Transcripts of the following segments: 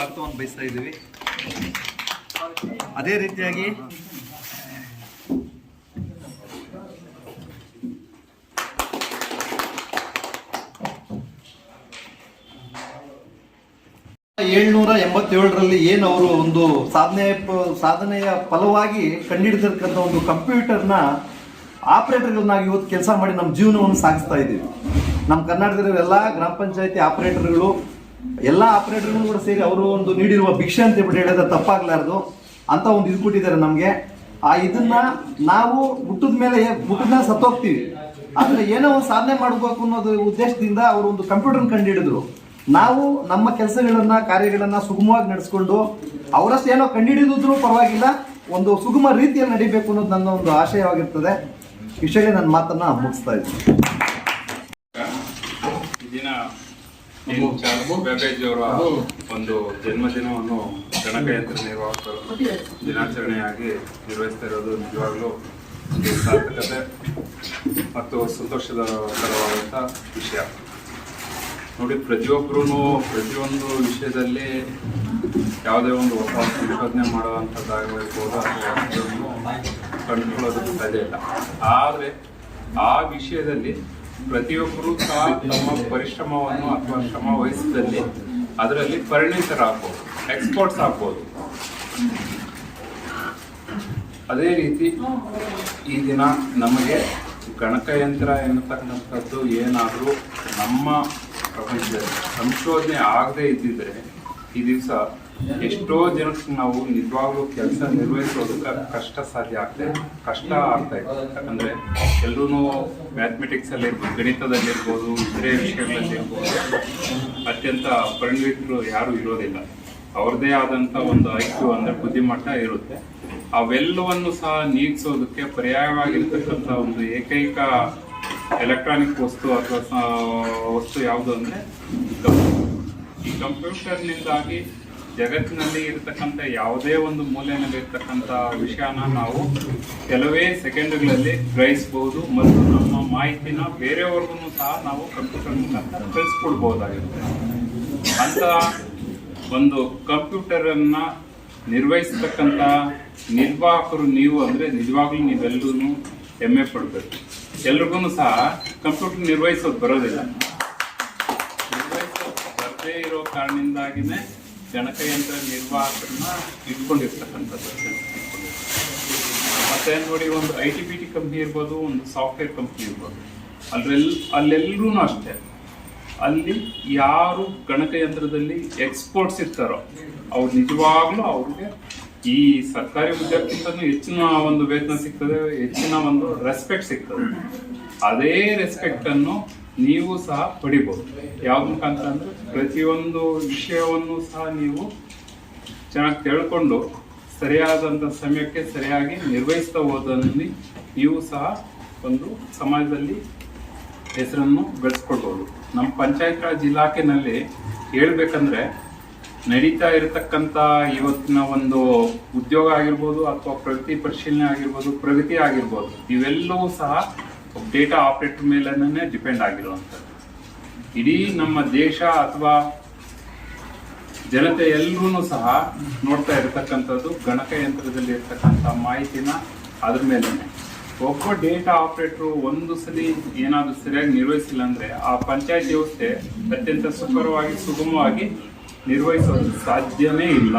ಸ್ವಾಗತವನ್ನು ಬಯಸ್ತಾ ಇದ್ದೀವಿ. ಅದೇ ರೀತಿಯಾಗಿ ರಲ್ಲಿ ಏನು ಅವರು ಒಂದು ಸಾಧನೆಯ ಫಲವಾಗಿ ಕಂಡುಹಿಡಿದಿರ್ತಕ್ಕಂಥ ಒಂದು ಕಂಪ್ಯೂಟರ್ನ ಆಪರೇಟರ್ಗಳನ್ನಾಗಿ ಇವತ್ತು ಕೆಲಸ ಮಾಡಿ ನಮ್ಮ ಜೀವನವನ್ನು ಸಾಗಿಸ್ತಾ ಇದ್ದೀವಿ. ನಮ್ಮ ಕರ್ನಾಟಕದ ಎಲ್ಲ ಗ್ರಾಮ ಪಂಚಾಯತಿ ಆಪರೇಟರ್ಗಳು ಎಲ್ಲ ಆಪರೇಟರ್ಗಳು ಕೂಡ ಸೇರಿ ಅವರು ಒಂದು ನೀಡಿರುವ ಭಿಕ್ಷೆ ಅಂತ ಹೇಳಿದ್ರೆ ತಪ್ಪಾಗ್ಲಾರ್ದು ಅಂತ ಒಂದು ಇದು ಕೊಟ್ಟಿದ್ದಾರೆ ನಮಗೆ. ಇದನ್ನ ನಾವು ಹುಟ್ಟಿದ ಮೇಲೆ ಸತ್ತೋಗ್ತೀವಿ, ಆದ್ರೆ ಏನೋ ಒಂದು ಸಾಧನೆ ಮಾಡಬೇಕು ಅನ್ನೋದು ಉದ್ದೇಶದಿಂದ ಅವರು ಒಂದು ಕಂಪ್ಯೂಟರ್ ಕಂಡುಹಿಡಿದ್ರು. ನಾವು ನಮ್ಮ ಕೆಲಸಗಳನ್ನ ಕಾರ್ಯಗಳನ್ನ ಸುಗಮವಾಗಿ ನಡೆಸ್ಕೊಂಡು ಅವರಷ್ಟು ಏನೋ ಕಂಡುಹಿಡಿದ್ರು ಪರವಾಗಿಲ್ಲ, ಒಂದು ಸುಗಮ ರೀತಿಯಲ್ಲಿ ನಡಿಬೇಕು ಅನ್ನೋದು ನನ್ನ ಒಂದು ಆಶಯವಾಗಿರ್ತದೆ. ಇಷ್ಟೇ ನನ್ನ ಮಾತನ್ನ ಮುಗಿಸ್ತಾ ಇದ್ದೀನಿ. ಅವರ ಒಂದು ಜನ್ಮದಿನವನ್ನು ಗಣಕಯಂತ್ರ ನಿರ್ವಾಹಕರು ದಿನಾಚರಣೆಯಾಗಿ ನಿರ್ವಹಿಸ್ತಾ ಇರೋದು ನಿಜವಾಗ್ಲೂ ಸಾರ್ಥಕತೆ ಮತ್ತು ಸಂತೋಷಕರವಾದಂಥ ವಿಷಯ. ನೋಡಿ, ಪ್ರತಿಯೊಬ್ಬರೂ ಪ್ರತಿಯೊಂದು ವಿಷಯದಲ್ಲಿ ಯಾವುದೇ ಒಂದು ಹೊಸ ಸಂಶೋಧನೆ ಮಾಡುವಂಥದ್ದಾಗಿರ್ಬೋದು ಅಥವಾ ಕಂಡುಕೊಳ್ಳೋದಕ್ಕೆ ಸಾಧ್ಯ ಇಲ್ಲ. ಆದರೆ ಆ ವಿಷಯದಲ್ಲಿ ಪ್ರತಿಯೊಬ್ಬರೂ ಸಹ ತಮ್ಮ ಪರಿಶ್ರಮವನ್ನು ಅಥವಾ ಶ್ರಮ ವಹಿಸಿದಲ್ಲಿ ಅದರಲ್ಲಿ ಪರಿಣಿತರಾಗ್ಬೋದು, ಎಕ್ಸ್ಪರ್ಟ್ಸ್ ಆಗ್ಬೋದು. ಅದೇ ರೀತಿ ಈ ದಿನ ನಮಗೆ ಗಣಕಯಂತ್ರ ಎನ್ನತಕ್ಕಂಥದ್ದು ಏನಾದರೂ ನಮ್ಮ ಪ್ರಪಂಚದಲ್ಲಿ ಸಂಶೋಧನೆ ಆಗದೆ ಇದ್ದಿದ್ರೆ ಈ ದಿವಸ ಎಷ್ಟೋ ಜನಕ್ಕೆ ನಾವು ನಿಜವಾಗ್ಲೂ ಕೆಲಸ ನಿರ್ವಹಿಸೋದಕ್ಕೆ ಕಷ್ಟ ಆಗ್ತಾ ಇದೆ. ಯಾಕಂದ್ರೆ ಎಲ್ಲರೂ ಮ್ಯಾಥಮೆಟಿಕ್ಸ್ ಅಲ್ಲಿ ಇರ್ಬೋದು, ಗಣಿತದಲ್ಲಿರ್ಬೋದು, ಇತರೆ ವಿಷಯಗಳಲ್ಲಿರ್ಬೋದು ಅತ್ಯಂತ ಪರಿಣಿತರು ಯಾರು ಇರೋದಿಲ್ಲ. ಅವ್ರದ್ದೇ ಆದಂತ ಒಂದು IQ ಅಂದ್ರೆ ಬುದ್ಧಿಮಟ್ಟ ಇರುತ್ತೆ. ಅವೆಲ್ಲವನ್ನು ಸಹ ನೀಗಿಸೋದಕ್ಕೆ ಪರ್ಯಾಯವಾಗಿರ್ತಕ್ಕಂಥ ಒಂದು ಏಕೈಕ ಎಲೆಕ್ಟ್ರಾನಿಕ್ ವಸ್ತು ಅಥವಾ ವಸ್ತು ಯಾವುದು ಅಂದ್ರೆ ಈ ಕಂಪ್ಯೂಟರ್ನಿಂದಾಗಿ ಜಗತ್ತಿನಲ್ಲಿ ಇರತಕ್ಕಂಥ ಯಾವುದೇ ಒಂದು ಮೂಲೆಯಲ್ಲಿ ಇರ್ತಕ್ಕಂಥ ವಿಷಯನ ನಾವು ಕೆಲವೇ ಸೆಕೆಂಡ್ಗಳಲ್ಲಿ ಗ್ರಹಿಸಬಹುದು ಮತ್ತು ನಮ್ಮ ಮಾಹಿತಿನ ಬೇರೆಯವ್ರಿಗೂ ಸಹ ನಾವು ಕಂಪ್ಯೂಟರ್ ಮುಖಾಂತರ ಕಳಿಸ್ಕೊಡ್ಬಹುದಾಗಿರುತ್ತೆ. ಅಂತ ಒಂದು ಕಂಪ್ಯೂಟರ್ ಅನ್ನ ನಿರ್ವಹಿಸತಕ್ಕಂಥ ನಿರ್ವಾಹಕರು ನೀವು ಅಂದ್ರೆ ನಿಜವಾಗ್ಲೂ ನೀವೆಲ್ಲರೂ ಹೆಮ್ಮೆ ಪಡ್ಬೇಕು. ಎಲ್ರಿಗೂ ಸಹ ಕಂಪ್ಯೂಟರ್ ನಿರ್ವಹಿಸೋದು ಬರೋದಿಲ್ಲ. ಬರದೇ ಇರೋ ಕಾರಣದಿಂದಾಗಿನೇ ಗಣಕಯಂತ್ರ ನಿರ್ವಾಹಕರನ್ನ ಇಟ್ಕೊಂಡಿರ್ತಕ್ಕಂಥದ್ದು. ಮತ್ತೆ ನೋಡಿ, ಒಂದು IT-BT ಕಂಪ್ನಿ ಇರ್ಬೋದು, ಒಂದು ಸಾಫ್ಟ್ವೇರ್ ಕಂಪ್ನಿ ಇರ್ಬೋದು, ಅಲ್ಲೆಲ್ಲರೂ ಅಷ್ಟೇ. ಅಲ್ಲಿ ಯಾರು ಗಣಕಯಂತ್ರದಲ್ಲಿ ಎಕ್ಸ್ಪರ್ಟ್ಸ್ ಇರ್ತಾರೋ ಅವ್ರು ನಿಜವಾಗ್ಲೂ ಅವ್ರಿಗೆ ಈ ಸರ್ಕಾರಿ ಉದ್ಯೋಗಕ್ಕಿಂತನೂ ಹೆಚ್ಚಿನ ಒಂದು ವೇತನ ಸಿಗ್ತದೆ, ಹೆಚ್ಚಿನ ಒಂದು ರೆಸ್ಪೆಕ್ಟ್ ಸಿಗ್ತದೆ. ಅದೇ ರೆಸ್ಪೆಕ್ಟ್ ಅನ್ನು ನೀವು ಸಹ ಪಡಿಬಹುದು. ಯಾವ್ದು ಮುಖಾಂತರ ಅಂದ್ರೆ ಪ್ರತಿಯೊಂದು ವಿಷಯವನ್ನು ಸಹ ನೀವು ಚೆನ್ನಾಗಿ ತಿಳ್ಕೊಂಡು ಸರಿಯಾದಂಥ ಸಮಯಕ್ಕೆ ಸರಿಯಾಗಿ ನಿರ್ವಹಿಸ್ತಾ ಹೋದಲ್ಲಿ ನೀವು ಸಹ ಒಂದು ಸಮಾಜದಲ್ಲಿ ಹೆಸರನ್ನು ಬೆಳೆಸ್ಕೊಳ್ಬಹುದು. ನಮ್ಮ ಪಂಚಾಯತ್ ರಾಜ್ ಇಲಾಖೆನಲ್ಲಿ ಹೇಳ್ಬೇಕಂದ್ರೆ ನಡೀತಾ ಇರತಕ್ಕಂಥ ಇವತ್ತಿನ ಒಂದು ಉದ್ಯೋಗ ಆಗಿರ್ಬೋದು ಅಥವಾ ಪ್ರಗತಿ ಪರಿಶೀಲನೆ ಆಗಿರ್ಬೋದು, ಪ್ರಗತಿ ಆಗಿರ್ಬೋದು, ಇವೆಲ್ಲವೂ ಸಹ ಡೇಟಾ ಆಪರೇಟರ್ ಮೇಲೇ ಡಿಪೆಂಡ್ ಆಗಿರುವಂಥದ್ದು. ಇಡೀ ನಮ್ಮ ದೇಶ ಅಥವಾ ಜನತೆ ಎಲ್ಲರೂ ಸಹ ನೋಡ್ತಾ ಇರತಕ್ಕಂಥದ್ದು ಗಣಕಯಂತ್ರದಲ್ಲಿ ಇರ್ತಕ್ಕಂಥ ಮಾಹಿತಿನ ಅದ್ರ ಮೇಲೇನೆ. ಒಬ್ಬ ಡೇಟಾ ಆಪರೇಟರ್ ಒಂದು ಸಲ ಏನಾದರೂ ಸರಿಯಾಗಿ ನಿರ್ವಹಿಸಿಲ್ಲ ಅಂದ್ರೆ ಆ ಪಂಚಾಯತ್ ವ್ಯವಸ್ಥೆ ಅತ್ಯಂತ ಸುಗಮವಾಗಿ ನಿರ್ವಹಿಸೋದು ಸಾಧ್ಯನೇ ಇಲ್ಲ.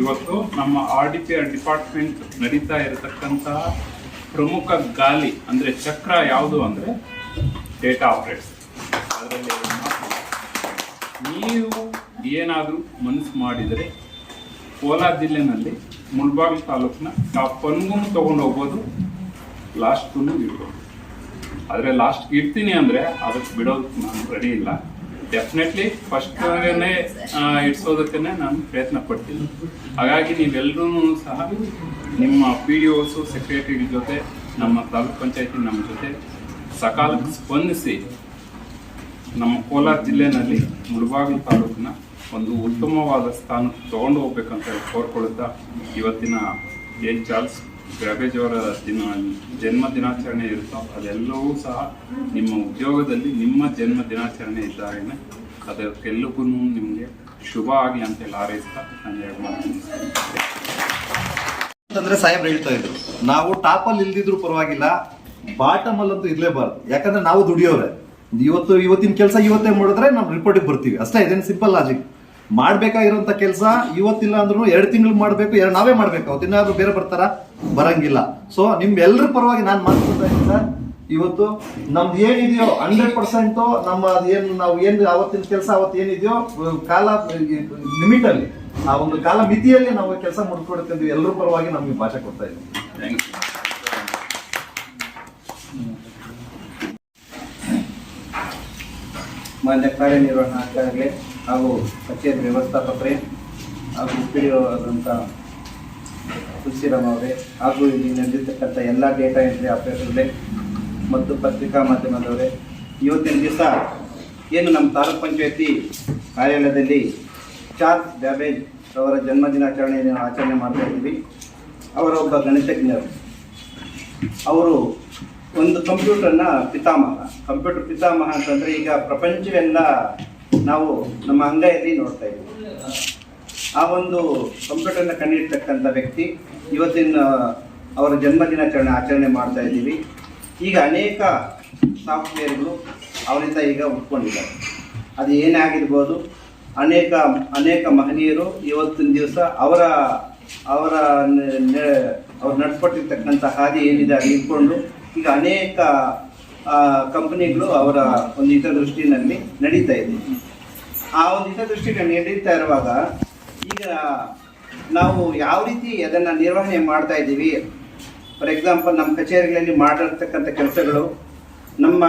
ಇವತ್ತು ನಮ್ಮ RDPR ಡಿಪಾರ್ಟ್ಮೆಂಟ್ ನಡೀತಾ ಇರತಕ್ಕಂತಹ ಪ್ರಮುಖ ಗಾಲಿ ಅಂದ್ರೆ ಚಕ್ರ ಯಾವುದು ಅಂದ್ರೆ ಡೇಟಾ ಆಪರೇಟರ್ಸ್. ಅದರಲ್ಲಿ ನೀವು ಏನಾದರೂ ಮನಸ್ಸು ಮಾಡಿದರೆ ಕೋಲಾರ ಜಿಲ್ಲೆನಲ್ಲಿ ಮುಳಬಾಗಿಲು ತಾಲೂಕಿನ ಪನ್ಗುನು ತಗೊಂಡು ಹೋಗ್ಬೋದು, ಲಾಸ್ಟ್ಗೂ ಇಡ್ಬೋದು. ಆದರೆ ಲಾಸ್ಟ್ ಇಡ್ತೀನಿ ಅಂದರೆ ಅದಕ್ಕೆ ಬಿಡೋದಕ್ಕೆ ನಾನು ರೆಡಿ ಇಲ್ಲ. ಡೆಫಿನೆಟ್ಲಿ ಫಸ್ಟ್ನೇ ಇಡ್ಸೋದಕ್ಕೆ ನಾನು ಪ್ರಯತ್ನ ಪಡ್ತೀನಿ. ಹಾಗಾಗಿ ನೀವೆಲ್ಲರೂ ಸಹ ನಿಮ್ಮ PDOs, ಸೆಕ್ರೆಟರಿ ಜೊತೆ, ನಮ್ಮ ತಾಲೂಕ್ ಪಂಚಾಯತಿ ನಮ್ಮ ಜೊತೆ ಸಕಾಲಕ್ಕೆ ಸ್ಪಂದಿಸಿ ನಮ್ಮ ಕೋಲಾರ ಜಿಲ್ಲೆನಲ್ಲಿ ಮುಳಬಾಗಿಲು ತಾಲೂಕಿನ ಒಂದು ಉತ್ತಮವಾದ ಸ್ಥಾನಕ್ಕೆ ತಗೊಂಡು ಹೋಗ್ಬೇಕಂತ ಕೋರ್ಕೊಳ್ತಾ ಇವತ್ತಿನ ಏನ್ ಚಾರ್ಲ್ಸ್ ಬ್ಯಾಬೇಜ್ ಅವರ ಜನ್ಮ ದಿನಾಚರಣೆ ಇರುತ್ತೋ ಅದೆಲ್ಲವೂ ಸಹ ನಿಮ್ಮ ಉದ್ಯೋಗದಲ್ಲಿ ನಿಮ್ಮ ಜನ್ಮ ದಿನಾಚರಣೆ ಇದ್ದಾಗನೇ ಅದಕ್ಕೆಲ್ಲಕ್ಕೂ ನಿಮಗೆ ಶುಭ ಆಗಲಿ ಅಂತ ಎಲ್ಲ ಹಾರೈಸ್ತಾ ನಾನು 2 ಮಾತು ಮುಗಿಸ್ತೇನೆ. ಅಂತಂದ್ರೆ ಸಾಹೇಬ್ರು ಹೇಳ್ತಾ ಇದ್ರು, ನಾವು ಟಾಪಲ್ಲಿ ಇಲ್ದಿದ್ರು ಪರವಾಗಿಲ್ಲ, ಬಾಟಮ್ ಅಲ್ಲಂತೂ ಇರ್ಲೇಬಾರ್ದು. ಯಾಕಂದ್ರೆ ನಾವು ದುಡಿಯೋರೆ. ಇವತ್ತಿನ ಕೆಲಸ ಇವತ್ತೇ ಮಾಡಿದ್ರೆ ನಾವು ರಿಪೋರ್ಟಿಗೆ ಬರ್ತೀವಿ ಅಷ್ಟೇ. ಇದೇನು ಸಿಂಪಲ್ ಲಾಜಿಕ್. ಮಾಡ್ಬೇಕಾಗಿರೋಂಥ ಕೆಲಸ ಇವತ್ತಿಲ್ಲ ಅಂದ್ರೂ 2 ತಿಂಗಳು ಮಾಡ್ಬೇಕು, ನಾವೇ ಮಾಡ್ಬೇಕು. ಅವತ್ತಿನಾದ್ರು ಬೇರೆ ಬರ್ತಾರ? ಬರಂಗಿಲ್ಲ. ಸೊ ನಿಮ್ಮೆಲ್ಲರ ಪರವಾಗಿ ನಾನು ಮಾತಾಡ್ತಾ ಇದ್ದೀನಿ ಸರ್. ಇವತ್ತು ನಮ್ದು ಏನಿದೆಯೋ 100% ನಮ್ಮ ನಾವು ಏನು ಅವತ್ತಿನ ಕೆಲಸ ಅವತ್ತು ಏನಿದೆಯೋ ಕಾಲ ಲಿಮಿಟ್ ಅಲ್ಲಿ, ಆ ಒಂದು ಕಾಲ ಮಿತಿಯಲ್ಲಿ ನಾವು ಕೆಲಸ ಮುಡ್ಕೊಡ್ತಿದ್ವಿ. ಎಲ್ಲರ ಪರವಾಗಿ ನಮ್ಗೆ ಭಾಷೆ ಕೊಡ್ತಾ ಇದ್ದೀವಿ. Thank you. ಮಾನ್ಯ ಕಾರ್ಯನಿರ್ವಹಣಾಧಿಕಾರಿಗಳೇ ಹಾಗೂ ಕಚೇರಿ ವ್ಯವಸ್ಥಾಪಕರೇ ಹಾಗೂ ಪಿಡಿಒ ಆದಂಥ ತುಳಸಿರಾಮ್ ಅವರೇ ಹಾಗೂ ಇಲ್ಲಿ ನಡೆದಿರ್ತಕ್ಕಂಥ ಎಲ್ಲ ಡೇಟಾ ಎಂಟ್ರಿ ಆಪರೇಟರ್ಗಳೇ ಮತ್ತು ಪತ್ರಿಕಾ ಮಾಧ್ಯಮದವರೇ, ಇವತ್ತಿನ ದಿವಸ ಏನು ನಮ್ಮ ತಾಲೂಕ್ ಪಂಚಾಯತಿ ಕಾರ್ಯಾಲಯದಲ್ಲಿ ಚಾರ್ಲ್ಸ್ ಬ್ಯಾಬೇಜ್ ಅವರ ಜನ್ಮದಿನಾಚರಣೆಯನ್ನು ಆಚರಣೆ ಮಾಡ್ತಾ ಇದ್ದೀವಿ. ಅವರ ಒಬ್ಬ ಗಣಿತಜ್ಞರು. ಅವರು ಒಂದು ಕಂಪ್ಯೂಟರ್ನ ಪಿತಾಮಹ. ಕಂಪ್ಯೂಟರ್ ಪಿತಾಮಹ ಅಂತಂದರೆ ಈಗ ಪ್ರಪಂಚವೆಲ್ಲ ನಾವು ನಮ್ಮ ಅಂಗೈಯಲ್ಲಿ ನೋಡ್ತಾ ಇದ್ದೀವಿ. ಆ ಒಂದು ಕಂಪ್ಯೂಟರ್ನ ಕಂಡಿರ್ತಕ್ಕಂಥ ವ್ಯಕ್ತಿ ಇವತ್ತಿನ ಅವರ ಜನ್ಮದಿನಾಚರಣೆ ಆಚರಣೆ ಮಾಡ್ತಾ ಇದ್ದೀವಿ. ಈಗ ಅನೇಕ ಸಾಫ್ಟ್ವೇರ್ಗಳು ಅವರಿಂದ ಈಗ ಉಟ್ಕೊಂಡಿದ್ದಾರೆ. ಅದು ಏನೇ ಆಗಿರ್ಬೋದು, ಅನೇಕ ಮಹನೀಯರು ಇವತ್ತಿನ ದಿವಸ ಅವ್ರು ನಡೆಸ್ಕೊಟ್ಟಿರ್ತಕ್ಕಂಥ ಹಾದಿ ಏನಿದೆ ಅದು ಇಟ್ಕೊಂಡು ಈಗ ಅನೇಕ ಕಂಪನಿಗಳು ಅವರ ಒಂದು ಹಿತದೃಷ್ಟಿನಲ್ಲಿ ನಡೀತಾ ಇದೆ. ಆ ಒಂದು ಹಿತದೃಷ್ಟಿನಲ್ಲಿ ನಡೀತಾ ಇರುವಾಗ ಈಗ ನಾವು ಯಾವ ರೀತಿ ಅದನ್ನು ನಿರ್ವಹಣೆ ಮಾಡ್ತಾ ಇದ್ದೀವಿ. ಫಾರ್ ಎಕ್ಸಾಂಪಲ್, ನಮ್ಮ ಕಚೇರಿಗಳಲ್ಲಿ ಮಾಡಿರ್ತಕ್ಕಂಥ ಕೆಲಸಗಳು, ನಮ್ಮ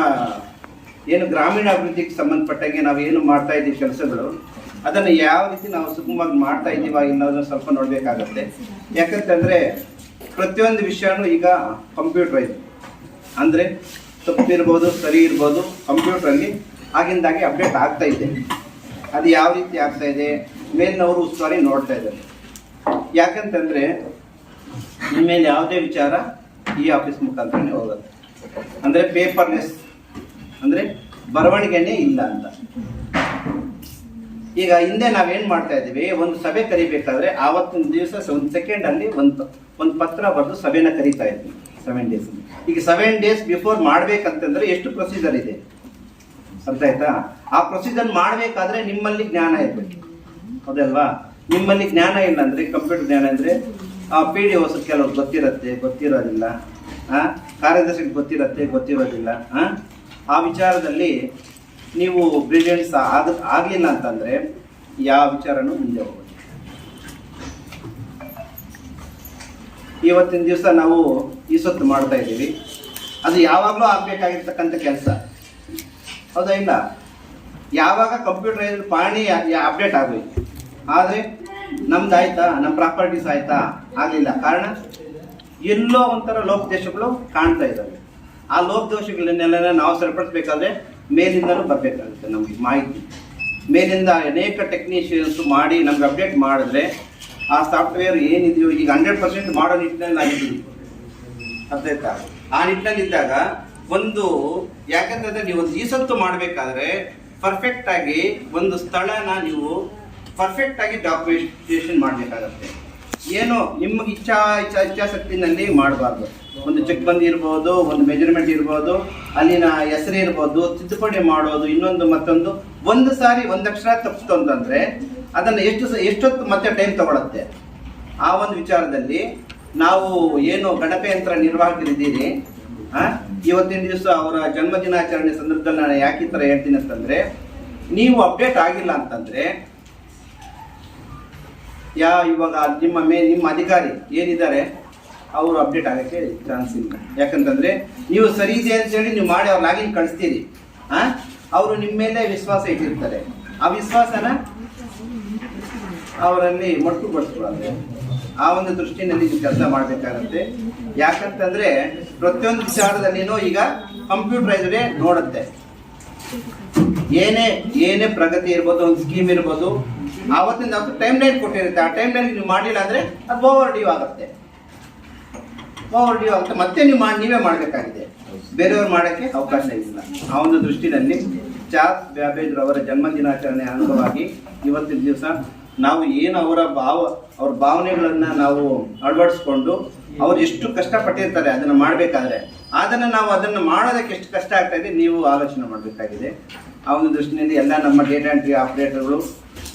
ಏನು ಗ್ರಾಮೀಣಾಭಿವೃದ್ಧಿಗೆ ಸಂಬಂಧಪಟ್ಟಂಗೆ ನಾವು ಏನು ಮಾಡ್ತಾ ಇದ್ದೀವಿ ಕೆಲಸಗಳು, ಅದನ್ನು ಯಾವ ರೀತಿ ನಾವು ಸುಗಮವಾಗಿ ಮಾಡ್ತಾ ಇದ್ದೀವ ಅನ್ನೋದನ್ನು ಸ್ವಲ್ಪ ನೋಡಬೇಕಾಗತ್ತೆ. ಯಾಕಂತಂದರೆ ಪ್ರತಿಯೊಂದು ವಿಷಯನೂ ಈಗ ಕಂಪ್ಯೂಟರೈಸ್, ಅಂದರೆ ತಪ್ಪಿರ್ಬೋದು ಸರಿ ಇರ್ಬೋದು, ಕಂಪ್ಯೂಟ್ರಲ್ಲಿ ಆಗಿಂದಾಗೆ ಅಪ್ಡೇಟ್ ಆಗ್ತಾ ಇದೆ. ಅದು ಯಾವ ರೀತಿ ಆಗ್ತಾ ಇದೆ ಮೇಲಿನವರು ಉಸ್ತುವಾರಿ ನೋಡ್ತಾ ಇದ್ದಾರೆ. ಯಾಕಂತಂದರೆ ನಿಮ್ಮೇಲೆ ಯಾವುದೇ ವಿಚಾರ ಈ ಆಫೀಸ್ ಮುಖಾಂತರನೇ ಹೋಗುತ್ತೆ. ಅಂದರೆ ಪೇಪರ್ಲೆಸ್, ಅಂದರೆ ಬರವಣಿಗೆನೇ ಇಲ್ಲ ಅಂತ. ಈಗ ಹಿಂದೆ ನಾವೇನು ಮಾಡ್ತಾ ಇದ್ದೀವಿ, ಒಂದು ಸಭೆ ಕರಿಬೇಕಾದ್ರೆ ಆವತ್ತಿನ ದಿವಸ 1 ಸೆಕೆಂಡಲ್ಲಿ ಒಂದು ಪತ್ರ ಬರೆದು ಸಭೆನ ಕರೀತಾ ಇದ್ವಿ 7 days. ಈಗ 7 days ಬಿಫೋರ್ ಮಾಡ್ಬೇಕಂತಂದ್ರೆ ಎಷ್ಟು ಪ್ರೊಸೀಜರ್ ಇದೆ ಅರ್ಥ ಆಯ್ತಾ? ಆ ಪ್ರೊಸೀಜರ್ ಮಾಡಬೇಕಾದ್ರೆ ನಿಮ್ಮಲ್ಲಿ ಜ್ಞಾನ ಇರಬೇಕು, ಹೌದಲ್ವಾ? ನಿಮ್ಮಲ್ಲಿ ಜ್ಞಾನ ಇಲ್ಲ ಅಂದರೆ, ಕಂಪ್ಯೂಟರ್ ಜ್ಞಾನ ಅಂದರೆ PDOs ಕೆಲವ್ರು ಗೊತ್ತಿರೋದಿಲ್ಲ, ಕಾರ್ಯದರ್ಶಿಗೆ ಗೊತ್ತಿರೋದಿಲ್ಲ. ಆ ವಿಚಾರದಲ್ಲಿ ನೀವು ಬ್ರಿಲಿಯನ್ಸ್ ಆಗಲಿಲ್ಲ ಅಂತಂದರೆ ಯಾವ ವಿಚಾರನೂ ಮುಂದೆ ಹೋಗೋದು. ಇವತ್ತಿನ ದಿವಸ ನಾವು ಈ ಸೊತ್ತು ಮಾಡ್ತಾ ಇದ್ದೀವಿ, ಅದು ಯಾವಾಗಲೂ ಆಗಬೇಕಾಗಿರ್ತಕ್ಕಂಥ ಕೆಲಸ, ಹೌದಾ ಇಲ್ಲ? ಯಾವಾಗ ಕಂಪ್ಯೂಟರ್ ಪಾಣಿ ಅಪ್ಡೇಟ್ ಆಗೋಯ್ತು, ಆದರೆ ನಮ್ದು ಆಯ್ತಾ, ನಮ್ಮ ಪ್ರಾಪರ್ಟೀಸ್ ಆಯ್ತಾ? ಆಗಲಿಲ್ಲ. ಕಾರಣ ಎಲ್ಲೋ ಒಂಥರ ಲೋಪದೋಷಗಳು ಕಾಣ್ತಾ ಇದ್ದಾವೆ. ಆ ಲೋಪದೋಷಗಳನ್ನೆಲ್ಲ ನಾವು ಸರಿಪಡಿಸ್ಬೇಕಾದ್ರೆ ಮೇಲಿಂದಲೂ ಬರಬೇಕಾಗುತ್ತೆ ನಮಗೆ ಮಾಹಿತಿ. ಮೇಲಿಂದ ಅನೇಕ ಟೆಕ್ನಿಷಿಯನ್ಸ್ ಮಾಡಿ ನಮ್ಗೆ ಅಪ್ಡೇಟ್ ಮಾಡಿದ್ರೆ ಆ ಸಾಫ್ಟ್ವೇರ್ ಏನಿದೆಯೋ ಈಗ 100% ಮಾಡೋ ನಿಟ್ಟಿನಲ್ಲಿ ಆಗಿದ್ದೀವಿ, ಅರ್ಥ ಆಯ್ತಾ? ಆ ನಿಟ್ಟಿನಲ್ಲಿ ಇದ್ದಾಗ ಒಂದು, ಯಾಕಂತಂದ್ರೆ ನೀವು ಒಂದು ಈಸತ್ತು ಮಾಡಬೇಕಾದ್ರೆ ಪರ್ಫೆಕ್ಟ್ ಆಗಿ ಒಂದು ಸ್ಥಳನ ನೀವು ಪರ್ಫೆಕ್ಟ್ ಆಗಿ ಡಾಕ್ಯುಮೆಂಟೇಷನ್ ಮಾಡಬೇಕಾಗತ್ತೆ. ಏನು ನಿಮಗೆ ಇಚ್ಛಾಶಕ್ತಿನಲ್ಲಿ ಮಾಡಬಾರ್ದು. ಒಂದು ಚೆಕ್ ಬಂದು ಇರ್ಬೋದು, ಒಂದು ಮೆಜರ್ಮೆಂಟ್ ಇರ್ಬೋದು, ಅಲ್ಲಿನ ಹೆಸರು ಇರ್ಬೋದು, ತಿದ್ದುಪಡಿ ಮಾಡೋದು, ಇನ್ನೊಂದು ಮತ್ತೊಂದು. ಒಂದು ಸಾರಿ ಒಂದು ಅಕ್ಷರ ತಪ್ಪಿತು ಅಂತಂದ್ರೆ ಅದನ್ನು ಎಷ್ಟೊತ್ತು ಮತ್ತೆ ಟೈಮ್ ತಗೊಳುತ್ತೆ. ಆ ಒಂದು ವಿಚಾರದಲ್ಲಿ ನಾವು ಏನು ಗಣಕಯಂತ್ರ ನಿರ್ವಾಹಕರಿದ್ದೀರಿ, ಇವತ್ತಿನ ದಿವಸ ಅವರ ಜನ್ಮದಿನಾಚರಣೆ ಸಂದರ್ಭದಲ್ಲಿ ನಾನು ಯಾಕೆ ಈ ಥರ ಹೇಳ್ತೀನಿ ಅಂತಂದ್ರೆ, ನೀವು ಅಪ್ಡೇಟ್ ಆಗಿಲ್ಲ ಅಂತಂದ್ರೆ ಇವಾಗ ನಿಮ್ಮ ಅಧಿಕಾರಿ ಏನಿದ್ದಾರೆ ಅವರು ಅಪ್ಡೇಟ್ ಆಗೋಕ್ಕೆ ಚಾನ್ಸ್ ಇಲ್ಲ. ಯಾಕಂತಂದ್ರೆ ನೀವು ಸರಿ ಇದೆ ಅಂತೇಳಿ ನೀವು ಮಾಡಿ ಅವ್ರು ಲಾಗಿನ್ ಕಳಿಸ್ತೀರಿ, ಅವರು ನಿಮ್ಮ ಮೇಲೆ ವಿಶ್ವಾಸ ಇಟ್ಟಿರ್ತಾರೆ. ಆ ವಿಶ್ವಾಸನ ಅವರಲ್ಲಿ ಮೊಟಕುಗೊಳಿಸ್ಬಾರ್ದು. ಆ ಒಂದು ದೃಷ್ಟಿನಲ್ಲಿ ನೀವು ಕೆಲಸ ಮಾಡಬೇಕಾಗತ್ತೆ. ಯಾಕಂತಂದ್ರೆ ಪ್ರತಿಯೊಂದು ವಿಚಾರದಲ್ಲಿನೂ ಈಗ ಕಂಪ್ಯೂಟರೈಸ್ಡೇ ನೋಡುತ್ತೆ. ಏನೇ ಪ್ರಗತಿ ಇರ್ಬೋದು, ಒಂದು ಸ್ಕೀಮ್ ಇರ್ಬೋದು, ಆವತ್ತಿಂದ ಅವತ್ತು ಟೈಮ್ ಲೈನ್ ಕೊಟ್ಟಿರುತ್ತೆ. ಆ ಟೈಮ್ ಲೈನ್ ನೀವು ಮಾಡಲಿಲ್ಲ ಅಂದ್ರೆ ಅದು ಓವರ್ ಡ್ಯೂ ಆಗುತ್ತೆ. ಮತ್ತೆ ನೀವೇ ಮಾಡಬೇಕಾಗಿದೆ, ಬೇರೆಯವ್ರು ಮಾಡೋಕ್ಕೆ ಅವಕಾಶ ಇಲ್ಲ. ಆ ಒಂದು ದೃಷ್ಟಿನಲ್ಲಿ ಚಾರ್ಲ್ಸ್ ಬ್ಯಾಬೇಜ್ ಅವರ ಜನ್ಮದಿನಾಚರಣೆ ಅಂಗವಾಗಿ ಇವತ್ತಿನ ದಿವಸ ನಾವು ಏನು ಅವ್ರ ಭಾವನೆಗಳನ್ನ ನಾವು ಅಳವಡಿಸ್ಕೊಂಡು ಅವ್ರು ಎಷ್ಟು ಕಷ್ಟಪಟ್ಟಿರ್ತಾರೆ ಅದನ್ನು ಮಾಡಬೇಕಾದ್ರೆ ಅದನ್ನು ಮಾಡೋದಕ್ಕೆ ಎಷ್ಟು ಕಷ್ಟ ಆಗ್ತಾ ಇದೆ ನೀವು ಆಲೋಚನೆ ಮಾಡಬೇಕಾಗಿದೆ. ಆ ಒಂದು ದೃಷ್ಟಿಯಲ್ಲಿ ಎಲ್ಲ ನಮ್ಮ ಡೇಟಾ ಎಂಟ್ರಿ ಆಪರೇಟರ್ಗಳು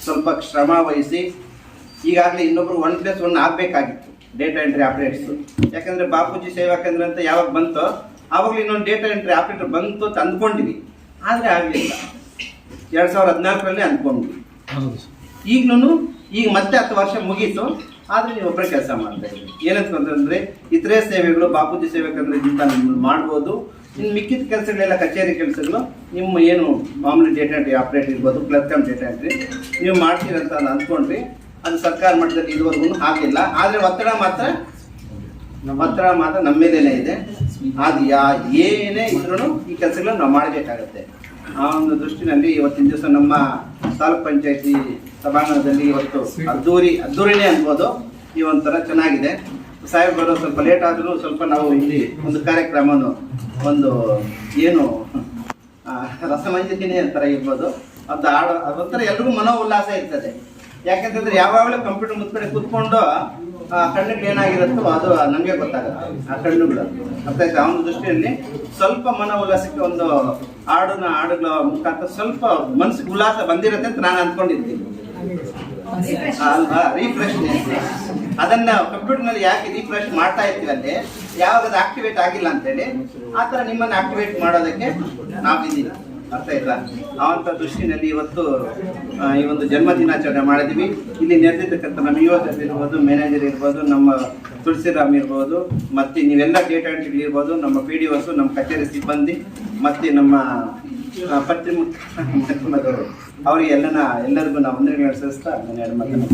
ಸ್ವಲ್ಪ ಶ್ರಮ ವಹಿಸಿ ಈಗಾಗಲೇ ಇನ್ನೊಬ್ರು 1+1 ಆಗಬೇಕಾಗಿತ್ತು ಡೇಟಾ ಎಂಟ್ರಿ ಆಪರೇಟರ್ಸ್. ಯಾಕಂದ್ರೆ ಬಾಪೂಜಿ ಸೇವಾ ಕೇಂದ್ರ ಅಂತ ಯಾವಾಗ ಬಂತೋ ಆವಾಗಲೂ ಇನ್ನೊಂದು ಡೇಟಾ ಎಂಟ್ರಿ ಆಪರೇಟರ್ ಬಂತು ಅಂತ ಅಂದ್ಕೊಂಡಿವಿ, ಆದರೆ ಆಗಲಿಲ್ಲ. 2014ರಲ್ಲಿ ಅಂದ್ಕೊಂಡ್ವಿ. ಈಗ ಮತ್ತೆ 10 ವರ್ಷ ಮುಗೀತು, ಆದರೆ ನೀವು ಒಬ್ಬರೇ ಕೆಲಸ ಮಾಡ್ತಾ ಇದ್ದೀವಿ. ಏನಂತಂದ್ರೆ ಇತರೆ ಸೇವೆಗಳು ಬಾಪೂಜಿ ಸೇವಾ ಕೇಂದ್ರದಿಂದ ಮಾಡ್ಬೋದು. ಇನ್ನು ಮಿಕ್ಕಿದ ಕೆಲಸಗಳೆಲ್ಲ ಕಚೇರಿ ಕೆಲಸಗಳು ನಿಮ್ಮ ಏನು ಮಾಮೂಲಿ ಡೇಟಾ ಎಂಟ್ರಿ ಆಪರೇಟರ್ ಇರ್ಬೋದು, ಕ್ಲರ್ಕಮ್ ಡೇಟಾ ಎಂಟ್ರಿ ನೀವು ಮಾಡ್ತೀರಂತ ಅಂದ್ಕೊಂಡ್ರಿ. ಅದು ಸರ್ಕಾರ ಮಟ್ಟದಲ್ಲಿ ಇದುವರೆಗೂ ಆಗಿಲ್ಲ. ಆದರೆ ಒತ್ತಡ ಮಾತ್ರ ನಮ್ಮ ಮೇಲೇನೆ ಇದೆ. ಅದು ಏನೇ ಇದ್ರೂ ಈ ಕೆಲಸಗಳನ್ನ ನಾವು ಮಾಡಬೇಕಾಗತ್ತೆ. ಆ ಒಂದು ದೃಷ್ಟಿನಲ್ಲಿ ಇವತ್ತಿನ ದಿವಸ ನಮ್ಮ ತಾಲೂಕ್ ಪಂಚಾಯತಿ ಸಭಾಂಗಣದಲ್ಲಿ ಇವತ್ತು ಅದ್ದೂರಿನೇ ಅನ್ಬೋದು. ಈ ಒಂಥರ ಚೆನ್ನಾಗಿದೆ. ಸಾಹೇಬ್ ಬರೋ ಸ್ವಲ್ಪ ಲೇಟ್ ಆದರೂ ಸ್ವಲ್ಪ ನಾವು ಇಲ್ಲಿ ಒಂದು ಕಾರ್ಯಕ್ರಮವನ್ನು ಒಂದು ಏನು ರಸಮಂಜನೆ ಅಂತರ ಇರ್ಬೋದು, ಅದು ಅದೊಂಥರ ಎಲ್ರಿಗೂ ಮನೋಲ್ಲಾಸ ಇರ್ತದೆ. ಯಾಕಂತಂದ್ರೆ ಯಾವಾಗಲೂ ಕಂಪ್ಯೂಟರ್ ಮುತ್ಕಡೆ ಕೂತ್ಕೊಂಡು ಕಣ್ಣುಗಳು ಏನಾಗಿರುತ್ತೋ ಅದು ನಮಗೆ ಗೊತ್ತಾಗುತ್ತೆ. ಆ ಕಣ್ಣುಗಳು ಅರ್ಥ ಆಯ್ತು. ಆ ಒಂದು ದೃಷ್ಟಿಯಲ್ಲಿ ಸ್ವಲ್ಪ ಮನ ಉಲ್ಲಾಸಕ್ಕೆ ಒಂದು ಹಾಡುಗಳ ಮುಖಾಂತರ ಸ್ವಲ್ಪ ಮನಸ್ಸಿಗೆ ಉಲ್ಲಾಸ ಬಂದಿರುತ್ತೆ ಅಂತ ನಾನು ಅಂದ್ಕೊಂಡಿದ್ದೀನಿ ಅಲ್ವಾ. ರೀಫ್ರೆಶ್ ಅದನ್ನ ಕಂಪ್ಯೂಟರ್ನಲ್ಲಿ ಯಾಕೆ ರೀಫ್ರೆಶ್ ಮಾಡ್ತಾ ಇರ್ತೀವಿ ಅಲ್ಲಿ ಯಾವಾಗ ಅದು ಆಕ್ಟಿವೇಟ್ ಆಗಿಲ್ಲ ಅಂತೇಳಿ ಆ ಥರ ನಿಮ್ಮನ್ನು ಆಕ್ಟಿವೇಟ್ ಮಾಡೋದಕ್ಕೆ ನಾವಿದ್ದೀವಿ. ಅರ್ಥ ಆಯ್ತಾ. ಅವಂತ ದೃಷ್ಟಿನಲ್ಲಿ ಇವತ್ತು ಈ ಒಂದು ಜನ್ಮ ದಿನಾಚರಣೆ ಮಾಡಿದ್ವಿ. ಇಲ್ಲಿ ನೆರೆದಿರ್ತಕ್ಕಂಥ ನಮ್ಮ ಯುವಕರು ಇರ್ಬೋದು, ಮ್ಯಾನೇಜರ್ ಇರ್ಬೋದು, ನಮ್ಮ ತುಳಸಿರಾಮ್ ಇರ್ಬೋದು, ಮತ್ತೆ ನೀವೆಲ್ಲ ಡೇಟಾ ಎಂಟ್ರಿ ಇರ್ಬೋದು, ನಮ್ಮ PDOs, ನಮ್ಮ ಕಚೇರಿ ಸಿಬ್ಬಂದಿ, ಮತ್ತೆ ನಮ್ಮ ಪತ್ರಿಕೆ ಅವರಿಗೆ ಎಲ್ಲರಿಗೂ ನಾವು ವಂದನೆಗಳನ್ನು ಸಲ್ಲಿಸ್ತಾ ನಾನು 2 ಮಾತನ್ನು